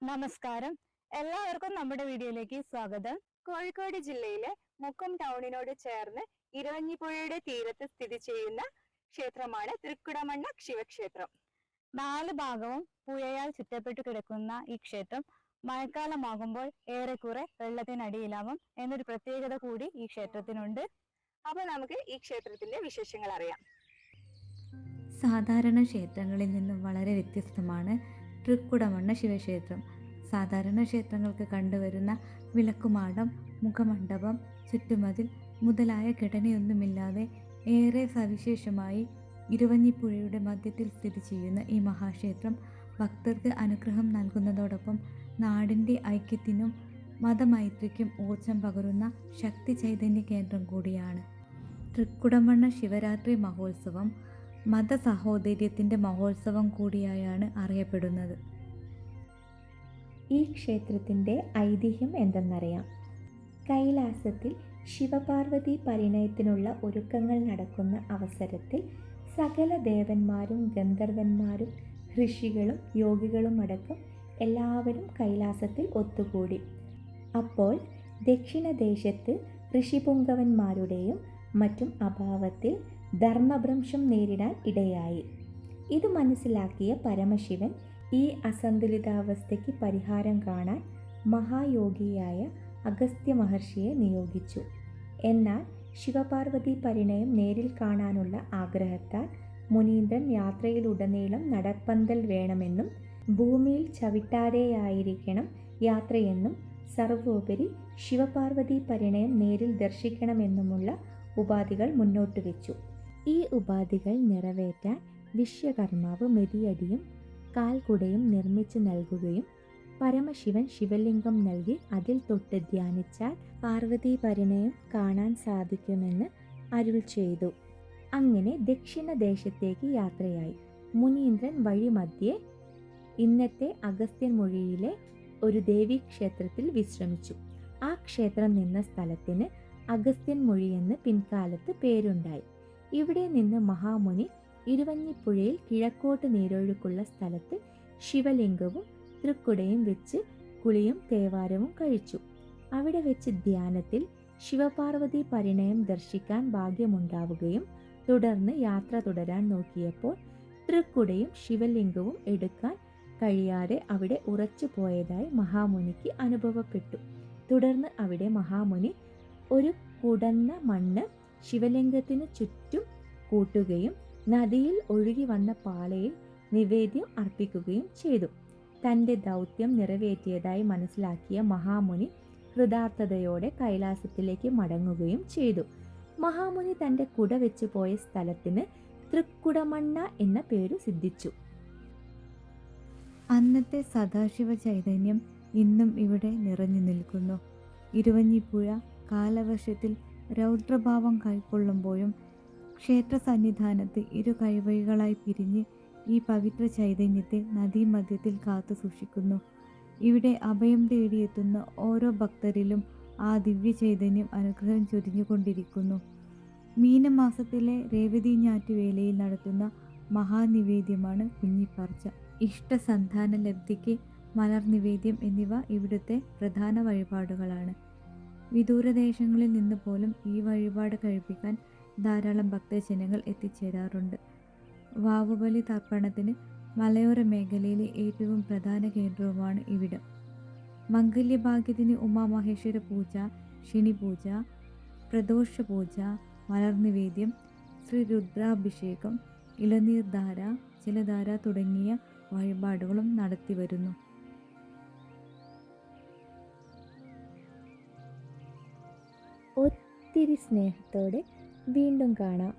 നമസ്കാരം, എല്ലാവർക്കും നമ്മുടെ വീഡിയോയിലേക്ക് സ്വാഗതം. കോഴിക്കോട് ജില്ലയിലെ മുക്കം ടൗണിനോട് ചേർന്ന് ഇരവഞ്ഞിപ്പുഴയുടെ തീരത്ത് സ്ഥിതി ചെയ്യുന്ന ക്ഷേത്രമാണ് തൃക്കുടമണ്ണ ശിവക്ഷേത്രം. 4 ഭാഗവും പുഴയാൽ ചുറ്റപ്പെട്ടു കിടക്കുന്ന ഈ ക്ഷേത്രം മഴക്കാലമാകുമ്പോൾ ഏറെക്കുറെ വെള്ളത്തിനടിയിലാവും എന്നൊരു പ്രത്യേകത കൂടി ഈ ക്ഷേത്രത്തിനുണ്ട്. അപ്പൊ നമുക്ക് ഈ ക്ഷേത്രത്തിന്റെ വിശേഷങ്ങൾ അറിയാം. സാധാരണ ക്ഷേത്രങ്ങളിൽ നിന്നും വളരെ വ്യത്യസ്തമാണ് തൃക്കുടമണ്ണ ശിവക്ഷേത്രം. സാധാരണ ക്ഷേത്രങ്ങൾക്ക് കണ്ടുവരുന്ന വിളക്കുമാടം, മുഖമണ്ഡപം, ചുറ്റുമതിൽ മുതലായ ഘടനയൊന്നുമില്ലാതെ ഏറെ സവിശേഷമായി ഇരുവഞ്ഞിപ്പുഴയുടെ മധ്യത്തിൽ സ്ഥിതി ചെയ്യുന്ന ഈ മഹാക്ഷേത്രം ഭക്തർക്ക് അനുഗ്രഹം നൽകുന്നതോടൊപ്പം നാടിൻ്റെ ഐക്യത്തിനും മതമൈത്രിക്കും ഊർജം പകരുന്ന ശക്തി ചൈതന്യ കേന്ദ്രം കൂടിയാണ്. തൃക്കുടമണ്ണ ശിവരാത്രി മഹോത്സവം മതസഹോദര്യത്തിൻ്റെ മഹോത്സവം കൂടിയായാണ് അറിയപ്പെടുന്നത്. ഈ ക്ഷേത്രത്തിൻ്റെ ഐതിഹ്യം എന്തെന്നറിയാം. കൈലാസത്തിൽ ശിവപാർവതി പരിണയത്തിനുള്ള ഒരുക്കങ്ങൾ നടക്കുന്ന അവസരത്തിൽ സകല ദേവന്മാരും ഗന്ധർവന്മാരും ഋഷികളും യോഗികളും അടക്കം എല്ലാവരും കൈലാസത്തിൽ ഒത്തുകൂടി. അപ്പോൾ ദക്ഷിണദേശത്ത് ഋഷിപുങ്കവന്മാരുടെയും മറ്റും അഭാവത്തിൽ ധർമ്മഭ്രംശം നേരിടാൻ ഇടയായി. ഇത് മനസ്സിലാക്കിയ പരമശിവൻ ഈ അസന്തുലിതാവസ്ഥയ്ക്ക് പരിഹാരം കാണാൻ മഹായോഗിയായ അഗസ്ത്യ മഹർഷിയെ നിയോഗിച്ചു. എന്നാൽ ശിവപാർവതി പരിണയം നേരിൽ കാണാനുള്ള ആഗ്രഹത്താൽ മുനീന്ദ്രൻ യാത്രയിലുടനീളം നടപ്പന്തൽ വേണമെന്നും ഭൂമിയിൽ ചവിട്ടാതെയായിരിക്കണം യാത്രയെന്നും സർവോപരി ശിവപാർവതി പരിണയം നേരിൽ ദർശിക്കണമെന്നുമുള്ള ഉപാധികൾ മുന്നോട്ട് വെച്ചു. ഈ ഉപാധികൾ നിറവേറ്റാൻ വിശ്വകർമാവ് മെതിയടിയും കാൽക്കുടയും നിർമ്മിച്ചു നൽകുകയും പരമശിവൻ ശിവലിംഗം നൽകി അതിൽ തൊട്ട് ധ്യാനിച്ചാൽ പാർവതി പരിണയം കാണാൻ സാധിക്കുമെന്ന് അരുൾ ചെയ്തു. അങ്ങനെ ദക്ഷിണദേശത്തേക്ക് യാത്രയായി. മുനീന്ദ്രൻ വഴിമധ്യേ ഇന്നത്തെ അഗസ്ത്യൻമൊഴിയിലെ ഒരു ദേവീക്ഷേത്രത്തിൽ വിശ്രമിച്ചു. ആ ക്ഷേത്രം നിന്ന സ്ഥലത്തിന് അഗസ്ത്യൻമൊഴി എന്ന് പിൻകാലത്ത് പേരുണ്ടായി. ഇവിടെ നിന്ന് മഹാമുനി ഇരുവഞ്ഞിപ്പുഴയിൽ കിഴക്കോട്ട് നീരൊഴുക്കുള്ള സ്ഥലത്ത് ശിവലിംഗവും തൃക്കുടയും വെച്ച് കുളിയും തേവാരവും കഴിച്ചു. അവിടെ വെച്ച് ധ്യാനത്തിൽ ശിവപാർവതി പരിണയം ദർശിക്കാൻ ഭാഗ്യമുണ്ടാവുകയും തുടർന്ന് യാത്ര തുടരാൻ നോക്കിയപ്പോൾ തൃക്കുടയും ശിവലിംഗവും എടുക്കാൻ കഴിയാതെ അവിടെ ഉറച്ചു പോയതായി മഹാമുനിക്ക് അനുഭവപ്പെട്ടു. തുടർന്ന് അവിടെ മഹാമുനി ഒരു കുടന്ന മണ്ണ് ശിവലിംഗത്തിന് ചുറ്റും കൂട്ടുകയും നദിയിൽ ഒഴുകി വന്ന പാളയിൽ നിവേദ്യം അർപ്പിക്കുകയും ചെയ്തു. തൻ്റെ ദൗത്യം നിറവേറ്റിയതായി മനസ്സിലാക്കിയ മഹാമുനി കൃതാർത്ഥതയോടെ കൈലാസത്തിലേക്ക് മടങ്ങുകയും ചെയ്തു. മഹാമുനി തൻ്റെ കുട വെച്ചു പോയ സ്ഥലത്തിന് തൃക്കുടമണ്ണ എന്ന പേരു സിദ്ധിച്ചു. അന്നത്തെ സദാശിവ ചൈതന്യം ഇന്നും ഇവിടെ നിറഞ്ഞു നിൽക്കുന്നു. ഇരുവഞ്ഞിപ്പുഴ കാലവർഷത്തിൽ രൗദ്രഭാവം കൈക്കൊള്ളുമ്പോഴും ക്ഷേത്ര സന്നിധാനത്ത് ഇരു കൈവഴികളായി പിരിഞ്ഞ് ഈ പവിത്ര ചൈതന്യത്തെ നദീമധ്യത്തിൽ കാത്തു സൂക്ഷിക്കുന്നു. ഇവിടെ അഭയം തേടിയെത്തുന്ന ഓരോ ഭക്തരിലും ആ ദിവ്യ ചൈതന്യം അനുഗ്രഹം ചൊരിഞ്ഞുകൊണ്ടിരിക്കുന്നു. മീനമാസത്തിലെ രേവതി ഞാറ്റുവേലയിൽ നടത്തുന്ന മഹാനിവേദ്യമാണ് കുഞ്ഞിപ്പർച്ച. ഇഷ്ടസന്താന ലബ്ധിക്ക് മലർനിവേദ്യം എന്നിവ ഇവിടുത്തെ പ്രധാന വഴിപാടുകളാണ്. വിദൂരദേശങ്ങളിൽ നിന്ന് പോലും ഈ വഴിപാട് കഴിപ്പിക്കാൻ ധാരാളം ഭക്തജനങ്ങൾ എത്തിച്ചേരാറുണ്ട്. വാവുബലി തർപ്പണത്തിന് മലയോര മേഖലയിലെ ഏറ്റവും പ്രധാന കേന്ദ്രവുമാണ് ഇവിടം. മംഗല്യഭാഗ്യത്തിന് ഉമാമഹേശ്വര പൂജ, ശനിപൂജ, പ്രദോഷ പൂജ, മലർനിവേദ്യം, ശ്രീ രുദ്രാഭിഷേകം, ഇളനീർധാര, ജലധാര തുടങ്ങിയ വഴിപാടുകളും നടത്തിവരുന്നു. ഒത്തിരി സ്നേഹത്തോടെ വീണ്ടും കാണാം.